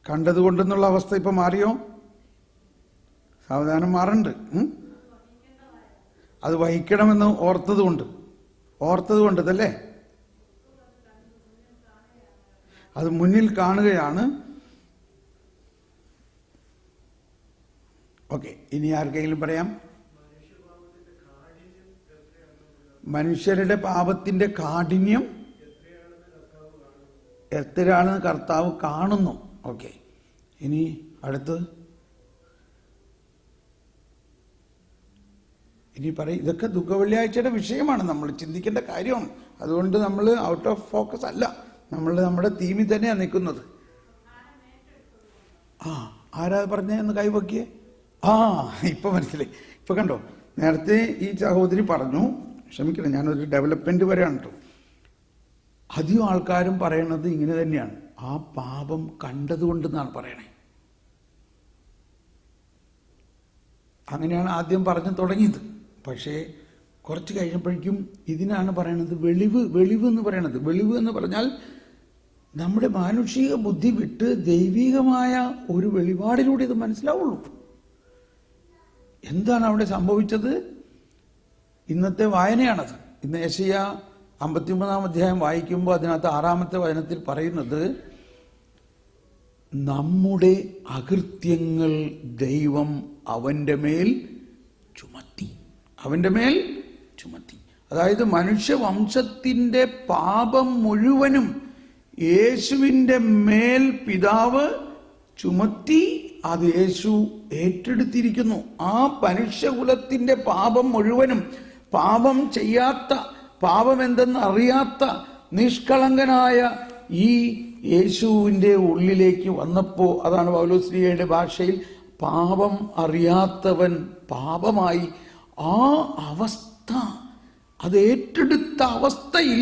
കണ്ടതുകൊണ്ടെന്നുള്ള അവസ്ഥ ഇപ്പൊ മാറിയോ? സാവധാനം മാറുന്നുണ്ട്. അത് വഹിക്കണമെന്ന് ഓർത്തത് കൊണ്ട് ഇതല്ലേ, അത് മുന്നിൽ കാണുകയാണ്. ഓക്കെ, ഇനി ആർക്കെങ്കിലും പറയാം? മനുഷ്യരുടെ പാപത്തിന്റെ കാഠിന്യം എത്രയാണെന്ന് കർത്താവ് കാണുന്നു. ഓക്കെ, ഇനി അടുത്ത് ഇനി പറയും. ഇതൊക്കെ ദുഃഖവെള്ളിയാഴ്ചയുടെ വിഷയമാണ്, നമ്മൾ ചിന്തിക്കേണ്ട കാര്യമാണ്. അതുകൊണ്ട് നമ്മൾ ഔട്ട് ഓഫ് ഫോക്കസ് അല്ല, നമ്മൾ നമ്മുടെ തീമിൽ തന്നെയാണ് നിൽക്കുന്നത്. ആരാ പറഞ്ഞെന്ന് കൈവക്കിയേ? ഇപ്പൊ മനസ്സിലായി. ഇപ്പൊ കണ്ടോ, നേരത്തെ ഈ സഹോദരി പറഞ്ഞു, ക്ഷമിക്കണം, ഞാനൊരു ഡെവലപ്മെന്റ് വരെയാണ് കേട്ടോ. അധികം ആൾക്കാരും പറയണത് ഇങ്ങനെ തന്നെയാണ്, ആ പാപം കണ്ടതുകൊണ്ടെന്നാണ് പറയണേ. അങ്ങനെയാണ് ആദ്യം പറഞ്ഞു തുടങ്ങിയത്. പക്ഷേ കുറച്ച് കഴിഞ്ഞപ്പോഴേക്കും ഇതിനാണ് പറയണത് വെളിവ് എന്ന് പറയണത്. വെളിവ് എന്ന് പറഞ്ഞാൽ നമ്മുടെ മാനുഷിക ബുദ്ധി വിട്ട് ദൈവികമായ ഒരു വെളിപാടിലൂടെ ഇത് മനസ്സിലാവുള്ളൂ. എന്താണ് അവിടെ സംഭവിച്ചത്? ഇന്നത്തെ വായനയാണത്. ഇന്ന് യെശയ്യാ 53-ാം അധ്യായം വായിക്കുമ്പോൾ അതിനകത്ത് 6-ാമത്തെ വചനത്തിൽ പറയുന്നത്, നമ്മുടെ അകൃത്യങ്ങൾ ദൈവം അവന്റെ മേൽ ചുമത്തി. അതായത് മനുഷ്യവംശത്തിന്റെ പാപം മുഴുവനും യേശുവിന്റെ മേൽ പിതാവ് ചുമത്തി. അത് യേശു ഏറ്റെടുത്തിരിക്കുന്നു. ആ മനുഷ്യകുലത്തിന്റെ പാപം മുഴുവനും, പാപം ചെയ്യാത്ത, പാപം എന്തെന്ന് അറിയാത്ത നിഷ്കളങ്കനായ ഈ യേശുവിന്റെ ഉള്ളിലേക്ക് വന്നപ്പോ, അതാണ് പൗലോസ്ലീഹയുടെ ഭാഷയിൽ പാപം അറിയാത്തവൻ പാപമായി. ആ അവസ്ഥ, അത് ഏറ്റെടുത്ത അവസ്ഥയിൽ,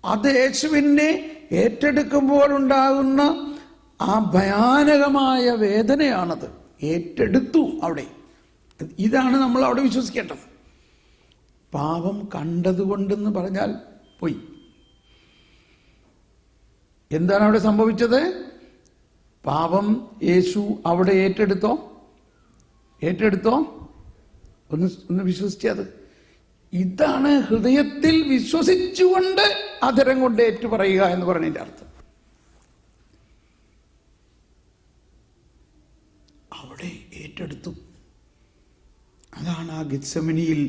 അത് യേശുവിനെ ഏറ്റെടുക്കുമ്പോൾ ഉണ്ടാകുന്ന ആ ഭയാനകമായ വേദനയാണത്. ഏറ്റെടുത്തു അവിടെ. ഇതാണ് നമ്മൾ അവിടെ വിശ്വസിക്കേണ്ടത്. പാപം കണ്ടതുകൊണ്ടെന്ന് പറഞ്ഞാൽ പോയി. എന്താണ് അവിടെ സംഭവിച്ചത്? പാപം യേശു അവിടെ ഏറ്റെടുത്തോ? ഒന്ന് വിശ്വസിച്ചത്. ഇതാണ് ഹൃദയത്തിൽ വിശ്വസിച്ചുകൊണ്ട് അധരം കൊണ്ട് ഏറ്റുപറയുക എന്ന് പറഞ്ഞതിന്റെ അർത്ഥം. അവിടെ ഏറ്റെടുത്തു. അതാണ് ആ ഗെത്സമനിയിൽ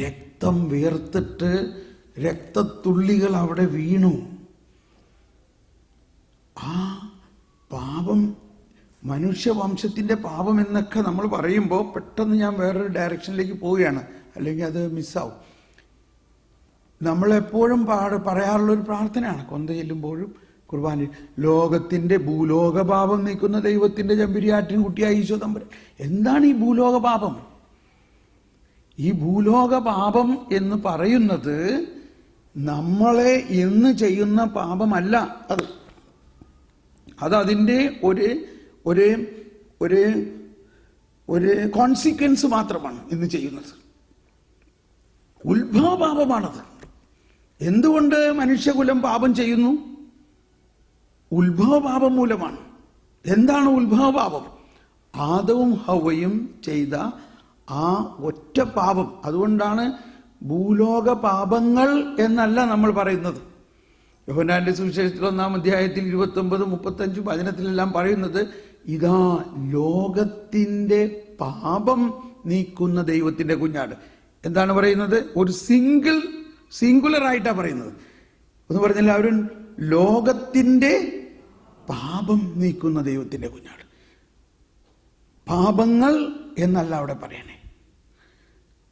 രക്തം വേർത്തിട്ട് രക്തത്തുള്ളികൾ അവിടെ വീണു. ആ പാപം, മനുഷ്യവംശത്തിന്റെ പാപം എന്നൊക്കെ നമ്മൾ പറയുമ്പോൾ പെട്ടെന്ന് ഞാൻ വേറൊരു ഡയറക്ഷനിലേക്ക് പോവുകയാണ്, അല്ലെങ്കിൽ അത് മിസ്സാവും. നമ്മളെപ്പോഴും പറയാറുള്ളൊരു പ്രാർത്ഥനയാണ് കൊന്ത ചെല്ലുമ്പോഴും കുർബാന, ലോകത്തിന്റെ ഭൂലോക പാപം നീക്കുന്ന ദൈവത്തിന്റെ ചെമ്പരിയാട്ടിൻ കുട്ടിയായ ഈശോ തമ്പുരാൻ. എന്താണ് ഈ ഭൂലോക പാപം? ഈ ഭൂലോക പാപം എന്ന് പറയുന്നത് നമ്മളെ ഇന്ന് ചെയ്യുന്ന പാപമല്ല. അതിന്റെ ഒരു കോൺസിക്വൻസ് മാത്രമാണ് ഇന്ന് ചെയ്യുന്നത്. ഉത്ഭവപാപമാണത്. എന്തുകൊണ്ട് മനുഷ്യകുലം പാപം ചെയ്യുന്നു? ഉത്ഭവപാപം മൂലമാണ്. എന്താണ് ഉത്ഭവപാപം? ആദവും ഹവ്വയും ചെയ്ത ആ ഒറ്റ പാപം. അതുകൊണ്ടാണ് ഭൂലോക പാപങ്ങൾ എന്നല്ല നമ്മൾ പറയുന്നത്. യോഹന്നാന്റെ സുവിശേഷത്തിൽ 1-ാം അധ്യായത്തിൽ 29, 35 വചനത്തിലെല്ലാം പറയുന്നത്, ഇതാ ലോകത്തിന്റെ പാപം നീക്കുന്ന ദൈവത്തിന്റെ കുഞ്ഞാട്. എന്താണ് പറയുന്നത്? ഒരു സിംഗുലർ ആയിട്ടാണ് പറയുന്നത്. എന്ന് പറഞ്ഞാൽ എല്ലാവരും ലോകത്തിന്റെ പാപം നീക്കുന്ന ദൈവത്തിന്റെ കുഞ്ഞാട്. പാപങ്ങൾ എന്നല്ല അവിടെ പറയണേ.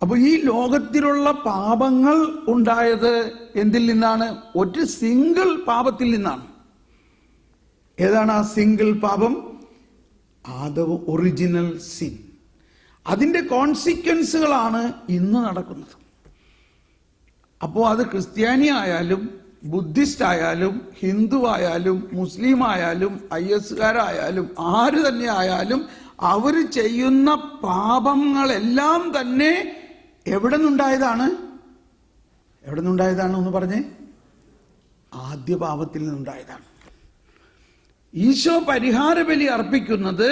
അപ്പൊ ഈ ലോകത്തിലുള്ള പാപങ്ങൾ ഉണ്ടായത് എന്തിൽ നിന്നാണ്? ഒരു സിംഗിൾ പാപത്തിൽ നിന്നാണ്. ഏതാണ് ആ സിംഗിൾ പാപം? ആദവും ഒറിജിനൽ സിൻ. അതിന്റെ കോൺസിക്വൻസുകളാണ് ഇന്ന് നടക്കുന്നത്. അപ്പോൾ അത് ക്രിസ്ത്യാനി ആയാലും ബുദ്ധിസ്റ്റ് ആയാലും ഹിന്ദു ആയാലും മുസ്ലിം ആയാലും IS-കാരായാലും ആര് തന്നെ ആയാലും അവർ ചെയ്യുന്ന പാപങ്ങളെല്ലാം തന്നെ എവിടെ നിന്നുണ്ടായതാണ്? ഒന്ന് പറഞ്ഞേ. ആദ്യ പാപത്തിൽ നിന്നുണ്ടായതാണ്. ഈശോ പരിഹാര ബലി അർപ്പിക്കുന്നത്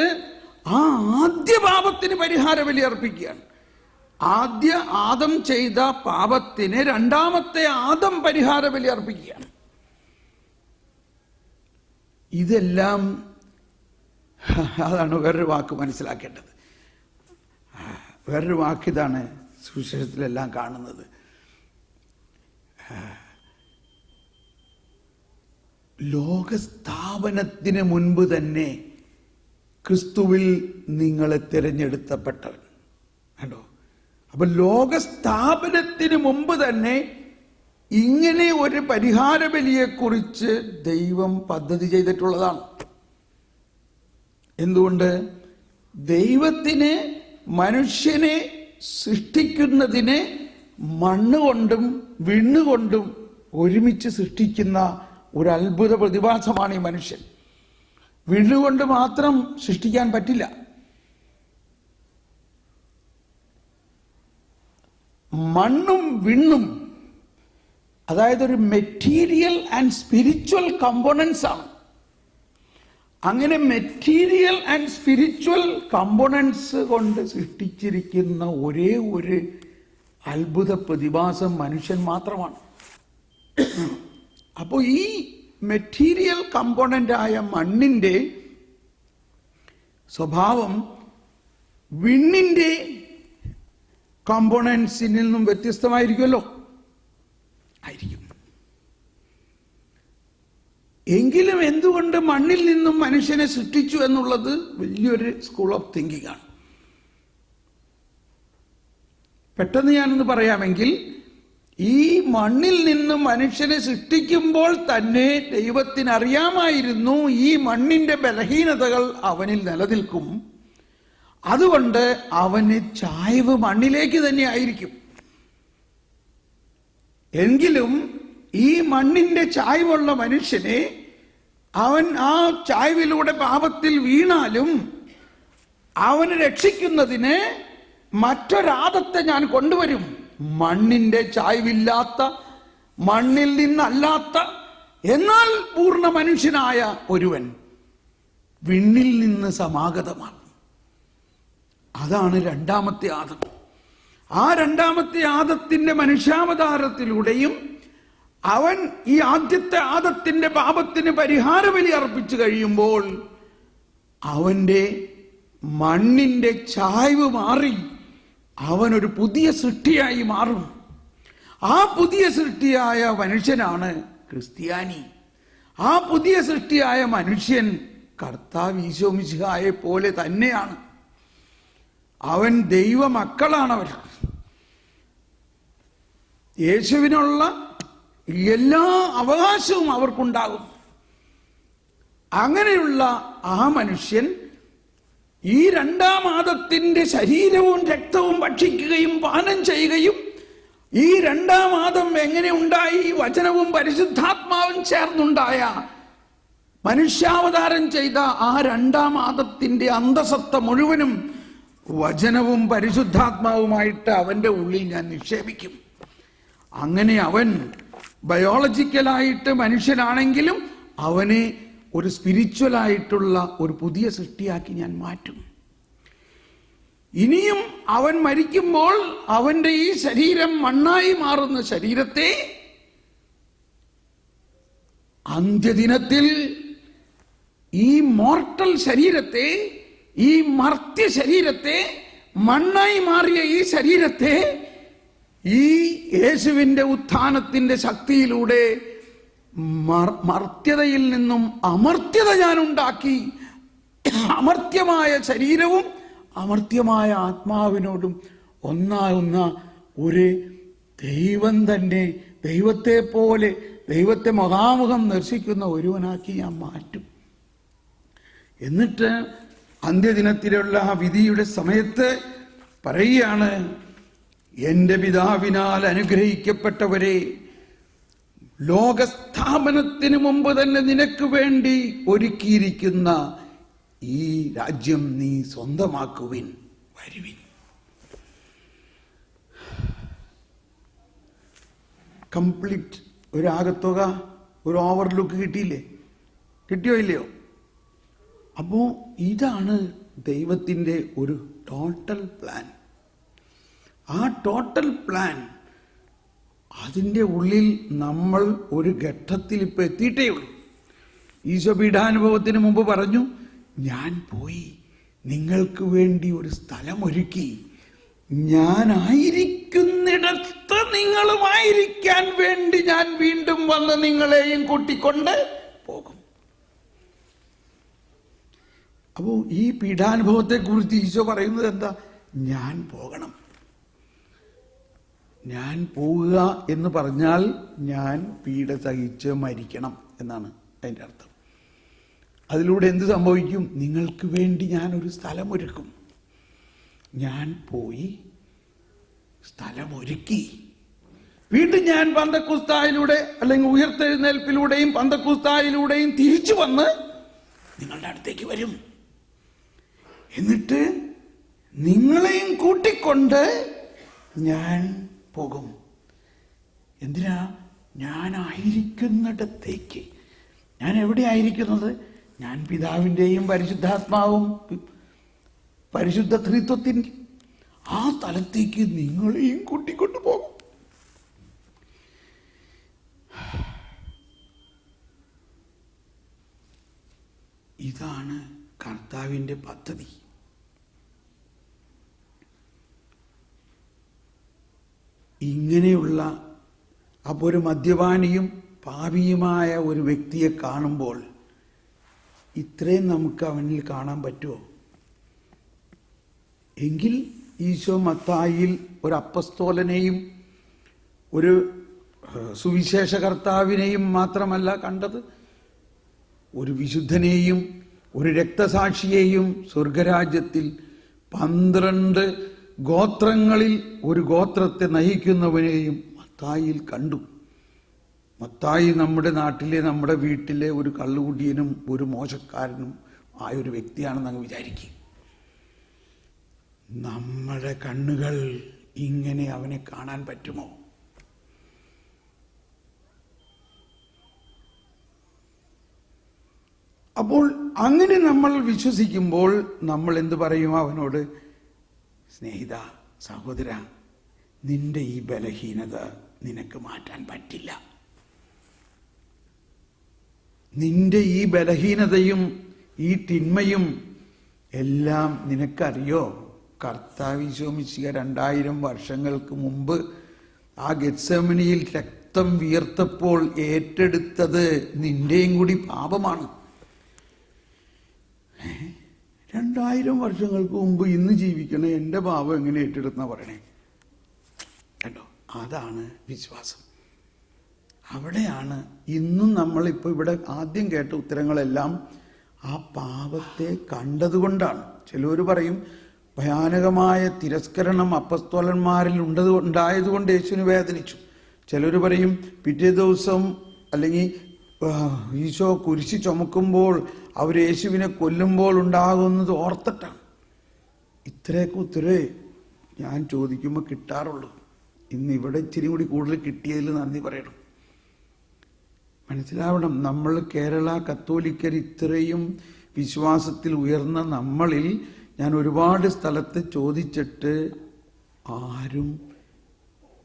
ആ ആദ്യ പാപത്തിന് പരിഹാര ബലി അർപ്പിക്കുകയാണ്. ആദ്യ ആദം ചെയ്ത പാപത്തിന് രണ്ടാമത്തെ ആദം പരിഹാര ബലി അർപ്പിക്കുകയാണ്. ഇതെല്ലാം അതാണ് വേറൊരു വാക്ക് മനസ്സിലാക്കേണ്ടത്. വേറൊരു വാക്കിതാണ് സുവിശേഷത്തിലെല്ലാം കാണുന്നത്. ലോകസ്ഥാപനത്തിന് മുൻപ് തന്നെ ക്രിസ്തുവിൽ നിങ്ങളെ തിരഞ്ഞെടുത്തപ്പെട്ടവൻ. കണ്ടോ? അപ്പൊ ലോകസ്ഥാപനത്തിന് മുമ്പ് തന്നെ ഇങ്ങനെ ഒരു പരിഹാര ബലിയെക്കുറിച്ച് ദൈവം പദ്ധതി ചെയ്തിട്ടുള്ളതാണ്. എന്തുകൊണ്ട്? ദൈവത്തിന് മനുഷ്യനെ സൃഷ്ടിക്കുന്നതിന് മണ്ണുകൊണ്ടും വിണ്ണുകൊണ്ടും ഒരുമിച്ച് സൃഷ്ടിക്കുന്ന ഒരു അത്ഭുത പ്രതിഭാസമാണ് ഈ മനുഷ്യൻ. വിണ്ണുകൊണ്ട് മാത്രം സൃഷ്ടിക്കാൻ പറ്റില്ല. മണ്ണും വിണ്ണും, അതായത് ഒരു മെറ്റീരിയൽ ആൻഡ് സ്പിരിച്വൽ കമ്പോണൻസ് ആണ്. അങ്ങനെ മെറ്റീരിയൽ ആൻഡ് സ്പിരിച്വൽ കമ്പോണൻസ് കൊണ്ട് സൃഷ്ടിച്ചിരിക്കുന്ന ഒരേ ഒരു അത്ഭുത പ്രതിഭാസം മനുഷ്യൻ മാത്രമാണ്. അപ്പോൾ ഈ മെറ്റീരിയൽ കമ്പോണൻ്റായ മണ്ണിൻ്റെ സ്വഭാവം വിണ്ണിൻ്റെ കമ്പോണൻസിൽ നിന്നും വ്യത്യസ്തമായിരിക്കുമല്ലോ. ആയിരിക്കും. എങ്കിലും എന്തുകൊണ്ട് മണ്ണിൽ നിന്നും മനുഷ്യനെ സൃഷ്ടിച്ചു എന്നുള്ളത് വലിയൊരു സ്കൂൾ ഓഫ് തിങ്കിങ് ആണ്. പെട്ടെന്ന് ഞാനൊന്ന് പറയാമെങ്കിൽ, ഈ മണ്ണിൽ നിന്നും മനുഷ്യനെ സൃഷ്ടിക്കുമ്പോൾ തന്നെ ദൈവത്തിന് അറിയാമായിരുന്നു ഈ മണ്ണിന്റെ ബലഹീനതകൾ അവനിൽ നിലനിൽക്കും. അതുകൊണ്ട് അവന് ചായ്വ് മണ്ണിലേക്ക് തന്നെ ആയിരിക്കും. എങ്കിലും ഈ മണ്ണിന്റെ ചായ്വുള്ള മനുഷ്യനെ അവൻ ആ ചായ്വിലൂടെ പാപത്തിൽ വീണാലും അവന് രക്ഷിക്കുന്നതിന് മറ്റൊരാദത്തെ ഞാൻ കൊണ്ടുവരും. മണ്ണിന്റെ ചായ്വില്ലാത്ത, മണ്ണിൽ നിന്നല്ലാത്ത, എന്നാൽ പൂർണ്ണ മനുഷ്യനായ ഒരുവൻ വിണ്ണിൽ നിന്ന് സമാഗതമാണ്. അതാണ് രണ്ടാമത്തെ ആദം. ആ രണ്ടാമത്തെ ആദത്തിന്റെ മനുഷ്യാവതാരത്തിലൂടെയും അവൻ ഈ ആദ്യത്തെ ആദത്തിന്റെ പാപത്തിന് പരിഹാര ബലി അർപ്പിച്ചു കഴിയുമ്പോൾ അവന്റെ മണ്ണിന്റെ ചായ്വ് മാറി അവനൊരു പുതിയ സൃഷ്ടിയായി മാറും. ആ പുതിയ സൃഷ്ടിയായ മനുഷ്യനാണ് ക്രിസ്ത്യാനി. ആ പുതിയ സൃഷ്ടിയായ മനുഷ്യൻ കർത്താവ് ഈശോ മിശിഹായെ പോലെ തന്നെയാണ്. അവൻ ദൈവ മക്കളാണവർ. യേശുവിനുള്ള എല്ലാ അവകാശവും അവർക്കുണ്ടാകും. അങ്ങനെയുള്ള ആ മനുഷ്യൻ ഈ രണ്ടാം ആദത്തിന്റെ ശരീരവും രക്തവും ഭക്ഷിക്കുകയും പാനം ചെയ്യുകയും, ഈ രണ്ടാം ആദം എങ്ങനെ ഉണ്ടായി? വചനവും പരിശുദ്ധാത്മാവും ചേർന്നുണ്ടായ, മനുഷ്യാവതാരം ചെയ്ത ആ രണ്ടാം ആദത്തിന്റെ അന്തസത്ത മുഴുവനും വചനവും പരിശുദ്ധാത്മാവുമായിട്ട് അവന്റെ ഉള്ളിൽ ഞാൻ നിക്ഷേപിക്കും. അങ്ങനെ അവൻ ബയോളജിക്കലായിട്ട് മനുഷ്യനാണെങ്കിലും അവനെ ഒരു സ്പിരിച്വലായിട്ടുള്ള ഒരു പുതിയ സൃഷ്ടിയാക്കി ഞാൻ മാറ്റും. ഇനിയും അവൻ മരിക്കുമ്പോൾ അവന്റെ ഈ ശരീരം മണ്ണായി മാറുന്ന ശരീരത്തെ അന്ത്യദിനത്തിൽ ഈ മോർട്ടൽ ശരീരത്തെ, ഈ മർത്യ ശരീരത്തെ, മണ്ണായി മാറിയ ഈ ശരീരത്തെ ഈ യേശുവിന്റെ ഉത്ഥാനത്തിന്റെ ശക്തിയിലൂടെ മർത്യതയിൽ നിന്നും അമർത്യത ഞാൻ ഉണ്ടാക്കി, അമർത്യമായ ശരീരവും അമർത്യമായ ആത്മാവിനോടും ഒന്നാകുന്ന ഒരു ദൈവം തന്നെ, ദൈവത്തെ പോലെ, ദൈവത്തെ മുഖാമുഖം ദർശിക്കുന്ന ഒരുവനാക്കി ഞാൻ മാറ്റും. എന്നിട്ട് അന്ത്യദിനത്തിലുള്ള ആ വിധിയുടെ സമയത്ത് പറയുകയാണ്, എൻ്റെ പിതാവിനാൽ അനുഗ്രഹിക്കപ്പെട്ടവരെ, ലോകസ്ഥാപനത്തിന് മുമ്പ് തന്നെ നിനക്ക് വേണ്ടി ഒരുക്കിയിരിക്കുന്ന ഈ രാജ്യം നീ സ്വന്തമാക്കുവിൻ, വരുവിൻ. കംപ്ലീറ്റ് ഒരു ആകത്തുക, ഒരു ഓവർലുക്ക് കിട്ടിയില്ലേ? കിട്ടിയോ ഇല്ലയോ? അപ്പോൾ ഇതാണ് ദൈവത്തിൻ്റെ ഒരു ടോട്ടൽ പ്ലാൻ. ആ ടോട്ടൽ പ്ലാൻ അതിൻ്റെ ഉള്ളിൽ നമ്മൾ ഒരു ഘട്ടത്തിൽ ഇപ്പം എത്തിയിട്ടേ ഉള്ളൂ. ഈശോ പീഠാനുഭവത്തിന് മുമ്പ് പറഞ്ഞു, ഞാൻ പോയി നിങ്ങൾക്ക് വേണ്ടി ഒരു സ്ഥലമൊരുക്കി, ഞാനായിരിക്കുന്നിടത്ത് നിങ്ങളുമായിരിക്കാൻ വേണ്ടി ഞാൻ വീണ്ടും വന്ന് നിങ്ങളെയും കൂട്ടിക്കൊണ്ട് പോകും. അപ്പോൾ ഈ പീഠാനുഭവത്തെക്കുറിച്ച് ഈശോ പറയുന്നത് എന്താ? ഞാൻ പോകണം. ഞാൻ പോവുക എന്ന് പറഞ്ഞാൽ ഞാൻ പീഡ സഹിച്ച് മരിക്കണം എന്നാണ് അതിൻ്റെ അർത്ഥം. അതിലൂടെ എന്ത് സംഭവിക്കും? നിങ്ങൾക്ക് വേണ്ടി ഞാനൊരു സ്ഥലമൊരുക്കും. ഞാൻ പോയി സ്ഥലമൊരുക്കി വീണ്ടും ഞാൻ പന്തക്കുസ്തായിലൂടെ അല്ലെങ്കിൽ ഉയർത്തെഴുന്നേൽപ്പിലൂടെയും പന്തക്കുസ്തായിലൂടെയും തിരിച്ചു വന്ന് നിങ്ങളുടെ അടുത്തേക്ക് വരും. എന്നിട്ട് നിങ്ങളെയും കൂട്ടിക്കൊണ്ട് ഞാൻ പോകും. എന്തിനാ? ഞാനായിരിക്കുന്നിടത്തേക്ക്. ഞാൻ എവിടെ ആയിരിക്കുന്നത്? ഞാൻ പിതാവിൻ്റെയും പരിശുദ്ധാത്മാവും പരിശുദ്ധ ത്രിത്വത്തിൻ്റെ ആ സ്ഥലത്തേക്ക് നിങ്ങളെയും കൂട്ടിക്കൊണ്ടു പോകും. ഇതാണ് കർത്താവിൻ്റെ പദ്ധതി. ഇങ്ങനെയുള്ള അപ്പോൾ ഒരു മദ്യപാനിയും പാപിയുമായ ഒരു വ്യക്തിയെ കാണുമ്പോൾ ഇത്രയും നമുക്ക് അവനിൽ കാണാൻ പറ്റുമോ? എങ്കിൽ ഈശോ മത്തായിയിൽ ഒരു അപ്പസ്തോലനെയും ഒരു സുവിശേഷ കർത്താവിനെയും മാത്രമല്ല കണ്ടത്, ഒരു വിശുദ്ധനെയും ഒരു രക്തസാക്ഷിയെയും സ്വർഗരാജ്യത്തിൽ 12 ഗോത്രങ്ങളിൽ ഒരു ഗോത്രത്തെ നയിക്കുന്നവനെയും മത്തായിയിൽ കണ്ടു. മത്തായി നമ്മുടെ നാട്ടിലെ നമ്മുടെ വീട്ടിലെ ഒരു കള്ളുകുടിയനും ഒരു മോശക്കാരനും ആയൊരു വ്യക്തിയാണെന്ന് അങ്ങ് വിചാരിക്കും. നമ്മുടെ കണ്ണുകൾ ഇങ്ങനെ അവനെ കാണാൻ പറ്റുമോ? അപ്പോൾ അങ്ങനെ നമ്മൾ വിശ്വസിക്കുമ്പോൾ നമ്മൾ എന്ത് പറയും അവനോട്? സ്നേഹിത, സഹോദര, നിന്റെ ഈ ബലഹീനത നിനക്ക് മാറ്റാൻ പറ്റില്ല. നിന്റെ ഈ ബലഹീനതയും ഈ തിന്മയും എല്ലാം നിനക്കറിയോ? കർത്താവ് ഈശോ മിശിഹ 2000 വർഷങ്ങൾക്ക് മുമ്പ് ആ ഗെത്സമനിയിൽ രക്തം വിയർത്തപ്പോൾ ഏറ്റെടുത്തത് നിന്റെയും കൂടി പാപമാണ്. 2000 വർഷങ്ങൾക്ക് മുമ്പ് ഇന്ന് ജീവിക്കണ എൻ്റെ പാപം എങ്ങനെ ഏറ്റെടുത്തെന്നാ പറയണേ? കേട്ടോ, അതാണ് വിശ്വാസം. അവിടെയാണ് ഇന്നും നമ്മളിപ്പോൾ ഇവിടെ ആദ്യം കേട്ട ഉത്തരങ്ങളെല്ലാം ആ പാപത്തെ കണ്ടതുകൊണ്ടാണ്. ചിലർ പറയും ഭയാനകമായ തിരസ്കരണം അപ്പസ്തോലന്മാരിൽ ഉണ്ടായതുകൊണ്ട് യേശുവിന് വേദനിച്ചു. ചിലർ പറയും പിറ്റേ ദിവസം അല്ലെങ്കിൽ ഈശോ കുരിശി ചുമക്കുമ്പോൾ അവർ യേശുവിനെ കൊല്ലുമ്പോൾ ഉണ്ടാകുന്നത് ഓർത്തിട്ടാണ്. ഇത്രയൊക്കെ ഉത്തരവേ ഞാൻ ചോദിക്കുമ്പോൾ കിട്ടാറുള്ളൂ. ഇന്ന് ഇവിടെ ഇച്ചിരി കൂടി കൂടുതൽ കിട്ടിയതിൽ നന്ദി പറയണം. മനസ്സിലാവണം, നമ്മൾ കേരള കത്തോലിക്കർ ഇത്രയും വിശ്വാസത്തിൽ ഉയർന്ന നമ്മളിൽ ഞാൻ ഒരുപാട് സ്ഥലത്ത് ചോദിച്ചിട്ട് ആരും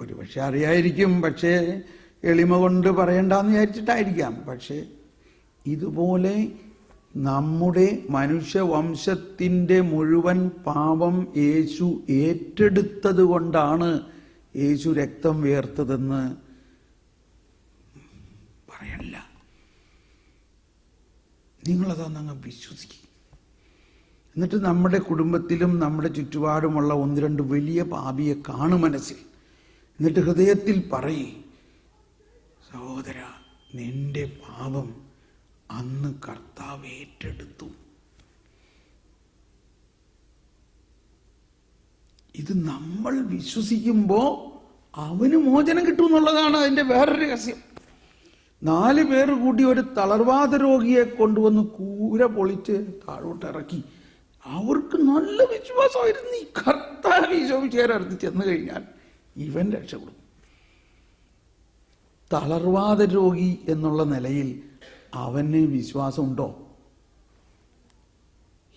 ഒരുപക്ഷെ അറിയായിരിക്കും, പക്ഷേ എളിമ കൊണ്ട് പറയണ്ടെന്ന് വിചാരിച്ചിട്ടായിരിക്കാം. പക്ഷേ ഇതുപോലെ നമ്മുടെ മനുഷ്യവംശത്തിൻ്റെ മുഴുവൻ പാപം യേശു ഏറ്റെടുത്തത് കൊണ്ടാണ് യേശു രക്തം വിയർത്തതെന്ന് പറയണില്ല. നിങ്ങളതൊന്നങ്ങ് വിശ്വസിക്കും. എന്നിട്ട് നമ്മുടെ കുടുംബത്തിലും നമ്മുടെ ചുറ്റുപാടുമുള്ള 1-2 വലിയ പാപിയെ കാണും മനസ്സിൽ. എന്നിട്ട് ഹൃദയത്തിൽ പറയേ, സഹോദര, നിന്റെ പാപം അന്ന് കർത്താവ് ഏറ്റെടുത്തു. ഇത് നമ്മൾ വിശ്വസിക്കുമ്പോൾ അവന് മോചനം കിട്ടും എന്നുള്ളതാണ് അതിൻ്റെ വേറൊരു രഹസ്യം. 4 പേർ കൂടി ഒരു തളർവാദ രോഗിയെ കൊണ്ടുവന്ന് കൂര പൊളിച്ച് താഴോട്ടിറക്കി. അവർക്ക് നല്ല വിശ്വാസമായിരുന്നു, ഈ കർത്താവ് ഈശോമിശിഹായ്ക്കടുത്ത് ചെന്ന് കഴിഞ്ഞാൽ ഇവൻ രക്ഷപ്പെടും. തളർവാദ രോഗി എന്നുള്ള നിലയിൽ അവന് വിശ്വാസമുണ്ടോ?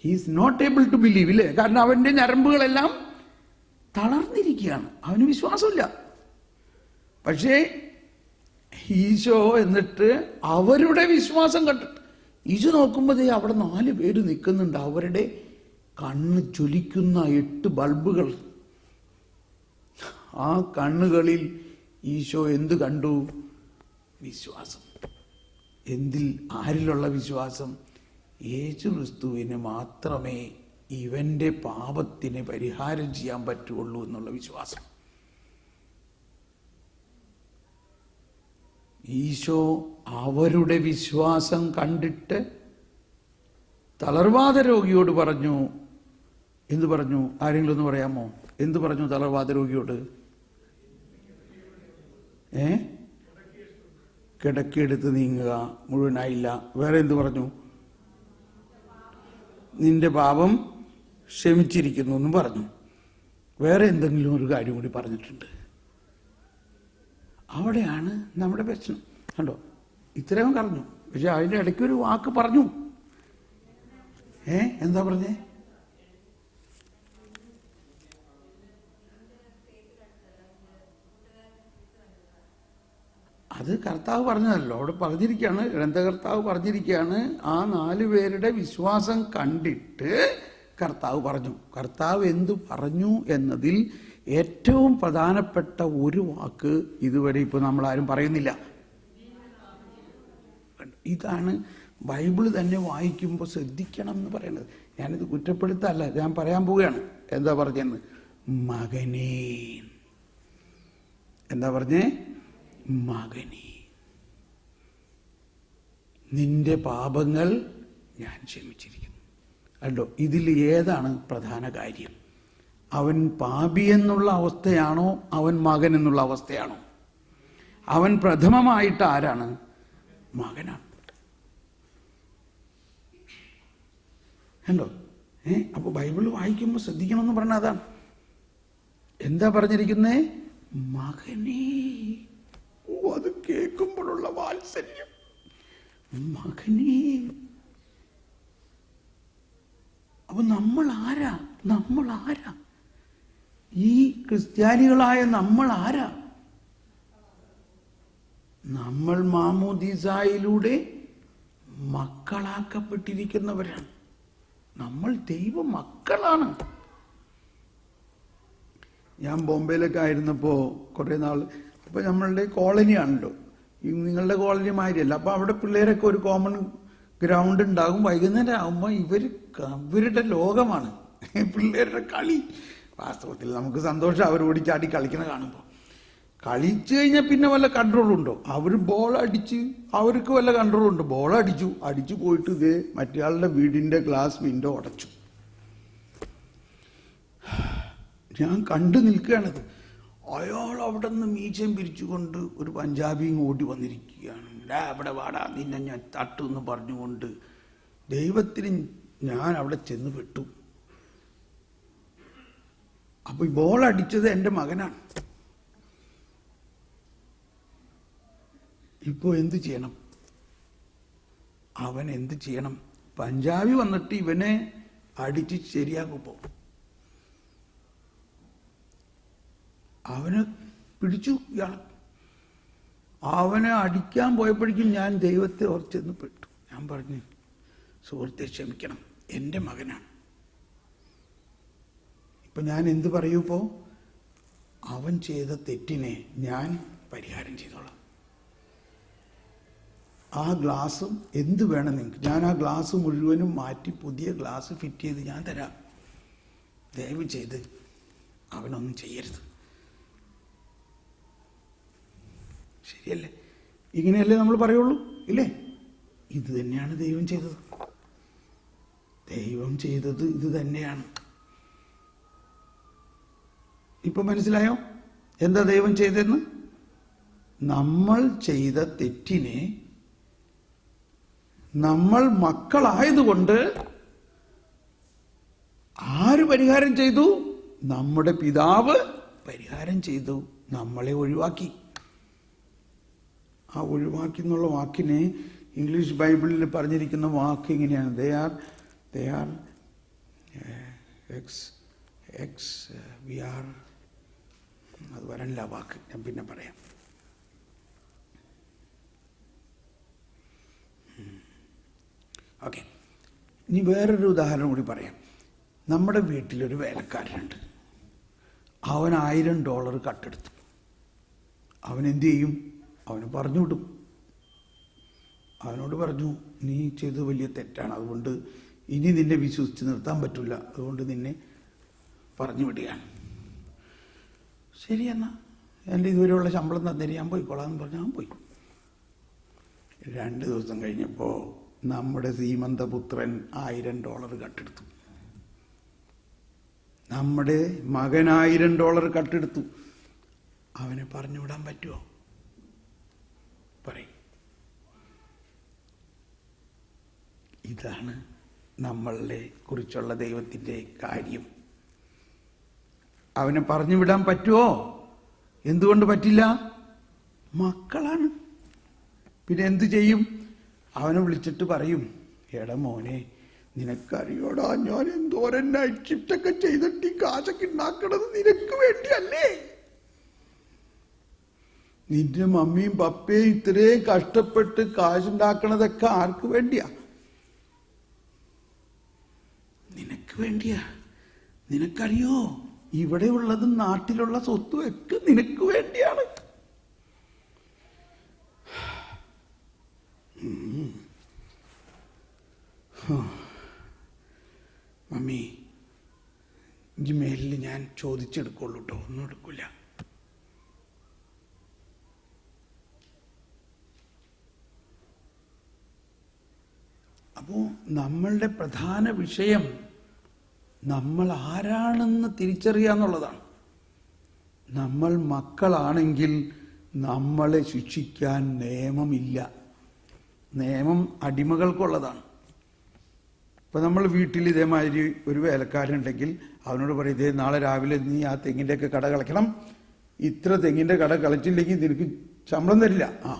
He is not able to believe, ഇല്ലേ? കാരണം അവൻ്റെ ഞരമ്പുകളെല്ലാം തളർന്നിരിക്കുകയാണ്, അവന് വിശ്വാസമില്ല. പക്ഷേ ഈശോ എന്നിട്ട് അവരുടെ വിശ്വാസം കണ്ടിട്ട് ഈശോ നോക്കുമ്പോൾ അവിടെ 4 പേര് നിൽക്കുന്നുണ്ട്. അവരുടെ കണ്ണ് ജ്വലിക്കുന്ന 8 ബൾബുകൾ. ആ കണ്ണുകളിൽ ഈശോ എന്ത് കണ്ടു? വിശ്വാസം. എന്തിൽ? ആരിലുള്ള വിശ്വാസം? യേശു ക്രിസ്തുവിന് മാത്രമേ ഇവന്റെ പാപത്തിന് പരിഹാരം ചെയ്യാൻ പറ്റുള്ളൂ എന്നുള്ള വിശ്വാസം. ഈശോ അവരുടെ വിശ്വാസം കണ്ടിട്ട് തളർവാദ രോഗിയോട് പറഞ്ഞു. എന്ത് പറഞ്ഞു? ആരെങ്കിലും ഒന്ന് പറയാമോ? എന്ത് പറഞ്ഞു തളർവാദ രോഗിയോട്? കിടക്കിയെടുത്ത് നീങ്ങുക. മുഴുവനായില്ല. വേറെ എന്ത് പറഞ്ഞു? നിന്റെ പാപം ക്ഷമിച്ചിരിക്കുന്നു എന്നും പറഞ്ഞു. വേറെ എന്തെങ്കിലും ഒരു കാര്യം കൂടി പറഞ്ഞിട്ടുണ്ട്. അവിടെയാണ് നമ്മുടെ പ്രശ്നം. കണ്ടോ, ഇത്രയും പറഞ്ഞു, പക്ഷെ അതിൻ്റെ ഇടയ്ക്കൊരു വാക്ക് പറഞ്ഞു. എന്താ പറഞ്ഞേ? അത് കർത്താവ് പറഞ്ഞതല്ലോ. അവിടെ പറഞ്ഞിരിക്കുകയാണ്, ഗ്രന്ഥകർത്താവ് പറഞ്ഞിരിക്കുകയാണ്, ആ 4 പേരുടെ വിശ്വാസം കണ്ടിട്ട് കർത്താവ് പറഞ്ഞു. കർത്താവ് എന്തു പറഞ്ഞു എന്നതിൽ ഏറ്റവും പ്രധാനപ്പെട്ട ഒരു വാക്ക് ഇതുവരെ ഇപ്പോൾ നമ്മളാരും പറയുന്നില്ല. ഇതാണ് ബൈബിൾ തന്നെ വായിക്കുമ്പോൾ ശ്രദ്ധിക്കണം എന്ന് പറയുന്നത്. ഞാനിത് കുറ്റപ്പെടുത്തല്ല, ഞാൻ പറയാൻ പോവുകയാണ്. എന്താ പറഞ്ഞെന്ന്? മകനേ. എന്താ പറഞ്ഞേ? മകനേ, നിന്റെ പാപങ്ങൾ ഞാൻ ക്ഷമിച്ചിരിക്കുന്നു. കണ്ടോ, ഇതിൽ ഏതാണ് പ്രധാന കാര്യം? അവൻ പാപി എന്നുള്ള അവസ്ഥയാണോ അവൻ മകൻ എന്നുള്ള അവസ്ഥയാണോ? അവൻ പ്രഥമമായിട്ട് ആരാണ്? മകനാണ്. കണ്ടോ? അപ്പൊ ബൈബിൾ വായിക്കുമ്പോൾ ശ്രദ്ധിക്കണമെന്ന് പറഞ്ഞ അതാണ്. എന്താ പറഞ്ഞിരിക്കുന്നേ? മകനേ. അത് കേൾക്കുമ്പോഴുള്ള വാത്സല്യം. മകനേ. അപ്പൊ നമ്മൾ ആരാ? ഈ ക്രിസ്ത്യാനികളായ നമ്മൾ ആരാ? നമ്മൾ മാമോദീസായിലൂടെ മക്കളാക്കപ്പെട്ടിരിക്കുന്നവരാണ്. നമ്മൾ ദൈവ മക്കളാണ്. ഞാൻ ബോംബെയിലൊക്കെ ആയിരുന്നപ്പോൾ കുറേ നാൾ, അപ്പോൾ നമ്മളുടെ കോളനിയാണല്ലോ, നിങ്ങളുടെ കോളനി മാതിരിയല്ല. അപ്പോൾ അവിടെ പിള്ളേരൊക്കെ ഒരു കോമൺ ഗ്രൗണ്ട് ഉണ്ടാകും. വൈകുന്നേരം ആകുമ്പോൾ ഇവരുടെ ലോകമാണ് പിള്ളേരുടെ കളി. വാസ്തവത്തിൽ നമുക്ക് സന്തോഷം അവർ ഓടിച്ചാടി കളിക്കുന്ന കാണുമ്പോൾ. കളിച്ചു കഴിഞ്ഞാൽ പിന്നെ വല്ല കൺട്രോളുണ്ടോ? അവർ ബോൾ അടിച്ച്, അവർക്ക് വല്ല കൺട്രോളുണ്ടോ? ബോൾ അടിച്ചു പോയിട്ട് ഇതേ മറ്റേയാളുടെ വീടിൻ്റെ ഗ്ലാസ് വിൻഡോ ഉടച്ചു. ഞാൻ കണ്ടു നിൽക്കുകയാണത്. അയാൾ അവിടെ നിന്ന് മീശയും പിരിച്ചുകൊണ്ട് ഒരു പഞ്ചാബിയും ഓടി വന്നിരിക്കുകയാണ്. അവിടെ വാടാ, നിന്നെ ഞാൻ തട്ടുമെന്ന് പറഞ്ഞുകൊണ്ട്. ദൈവത്തിന് ഞാൻ അവിടെ ചെന്ന് പെട്ടു. അപ്പൊ ഈ ബോൾ അടിച്ചത് എൻ്റെ മകനാണ്. ഇപ്പോൾ എന്ത് ചെയ്യണം? അവൻ എന്ത് ചെയ്യണം? പഞ്ചാബി വന്നിട്ട് ഇവനെ അടിച്ച് ശരിയാക്കുമ്പോ അവനെ പിടിച്ചു. ഇയാൾ അവനെ അടിക്കാൻ പോയപ്പോഴേക്കും ഞാൻ ദൈവത്തെ ഓർച്ചെന്ന് പെട്ടു. ഞാൻ പറഞ്ഞു, സുഹൃത്തെ ക്ഷമിക്കണം, എൻ്റെ മകനാണ്. ഇപ്പൊ ഞാൻ എന്ത് പറയൂ? ഇപ്പോൾ അവൻ ചെയ്ത തെറ്റിനെ ഞാൻ പരിഹാരം ചെയ്തോളാം. ആ ഗ്ലാസും എന്ത് വേണം നിങ്ങൾക്ക്, ഞാൻ ആ ഗ്ലാസ് മുഴുവനും മാറ്റി പുതിയ ഗ്ലാസ് ഫിറ്റ് ചെയ്ത് ഞാൻ തരാം. ദയവ് ചെയ്ത് അവനൊന്നും ചെയ്യരുത്. ശരിയല്ലേ? ഇങ്ങനെയല്ലേ നമ്മൾ പറയുള്ളൂ, ഇല്ലേ? ഇത് തന്നെയാണ് ദൈവം ചെയ്തത്. ദൈവം ചെയ്തത് ഇത് തന്നെയാണ്. ഇപ്പൊ മനസ്സിലായോ എന്താ ദൈവം ചെയ്തതെന്ന്? നമ്മൾ ചെയ്ത തെറ്റിനെ നമ്മൾ മക്കളായതുകൊണ്ട് ആര് പരിഹാരം ചെയ്തു? നമ്മുടെ പിതാവ് പരിഹാരം ചെയ്തു, നമ്മളെ ഒഴിവാക്കി. ആ ഒഴിവാക്കി എന്നുള്ള വാക്കിനെ ഇംഗ്ലീഷ് ബൈബിളിൽ പറഞ്ഞിരിക്കുന്ന വാക്ക് ഇങ്ങനെയാണ്: ദേ ആർ വി ആർ, അത് വരണില്ല വാക്ക്, ഞാൻ പിന്നെ പറയാം. ഓക്കെ, ഇനി വേറൊരു ഉദാഹരണം കൂടി പറയാം. നമ്മുടെ വീട്ടിലൊരു വേലക്കാരനുണ്ട്. അവൻ $1000 കട്ടെടുത്തു. അവൻ എന്തു ചെയ്യും? അവന് പറഞ്ഞു വിടും. അവനോട് പറഞ്ഞു, നീ ചെയ്തത് വലിയ തെറ്റാണ്, അതുകൊണ്ട് ഇനി നിന്നെ വിശ്വസിച്ച് നിർത്താൻ പറ്റില്ല, അതുകൊണ്ട് നിന്നെ പറഞ്ഞു വിടുകയാണ്. ശരി, എന്നാ എൻ്റെ ഇതുവരെയുള്ള ശമ്പളം തന്നേരി, ഞാൻ പോയിക്കോളാം എന്ന് പറഞ്ഞാൽ അവൻ പോയി. 2 ദിവസം കഴിഞ്ഞപ്പോൾ നമ്മുടെ സീമന്തപുത്രൻ $1000 കട്ടെടുത്തു. നമ്മുടെ മകൻ $1000 കട്ടെടുത്തു. അവനെ പറഞ്ഞു വിടാൻ പറ്റുമോ? പറയും. ഇതാണ് നമ്മളെ കുറിച്ചുള്ള ദൈവത്തിൻ്റെ കാര്യം. അവനെ പറഞ്ഞു വിടാൻ പറ്റുമോ? എന്തുകൊണ്ട് പറ്റില്ല? മക്കളാണ്. പിന്നെ എന്തു ചെയ്യും? അവനെ വിളിച്ചിട്ട് പറയും, എടാ മോനെ, നിനക്കറിയോടാ ഞാൻ എന്തോരം നൈറ്റ് ഷിഫ്റ്റൊക്കെ ചെയ്തിട്ട് ഈ കാശൊക്കെ ഉണ്ടാക്കണത് നിനക്ക് വേണ്ടിയല്ലേ? നിന്റെ മമ്മിയും പപ്പയും ഇത്രയും കഷ്ടപ്പെട്ട് കാശുണ്ടാക്കണതൊക്കെ ആർക്ക് വേണ്ടിയാ? നിനക്ക് വേണ്ടിയാ. നിനക്കറിയോ, ഇവിടെ ഉള്ളതും നാട്ടിലുള്ള സ്വത്തും ഒക്കെ നിനക്ക് വേണ്ടിയാണ്. മമ്മി, ഈ മേലിൽ ഞാൻ ചോദിച്ചെടുക്കുള്ളൂ കേട്ടോ, ഒന്നും എടുക്കില്ല. അപ്പോൾ നമ്മളുടെ പ്രധാന വിഷയം നമ്മൾ ആരാണെന്ന് തിരിച്ചറിയാന്നുള്ളതാണ്. നമ്മൾ മക്കളാണെങ്കിൽ നമ്മളെ ശിക്ഷിക്കാൻ നിയമമില്ല. നിയമം അടിമകൾക്കുള്ളതാണ്. ഇപ്പം നമ്മൾ വീട്ടിൽ ഇതേമാതിരി ഒരു വേലക്കാരുണ്ടെങ്കിൽ അവനോട് പറയും, ഇതേ നാളെ രാവിലെ നീ ആ തെങ്ങിൻ്റെയൊക്കെ കട കളയ്ക്കണം, ഇത്ര തെങ്ങിൻ്റെ കട കളച്ചില്ലെങ്കിൽ നിനക്ക് ശമ്പളം തരില്ല. ആ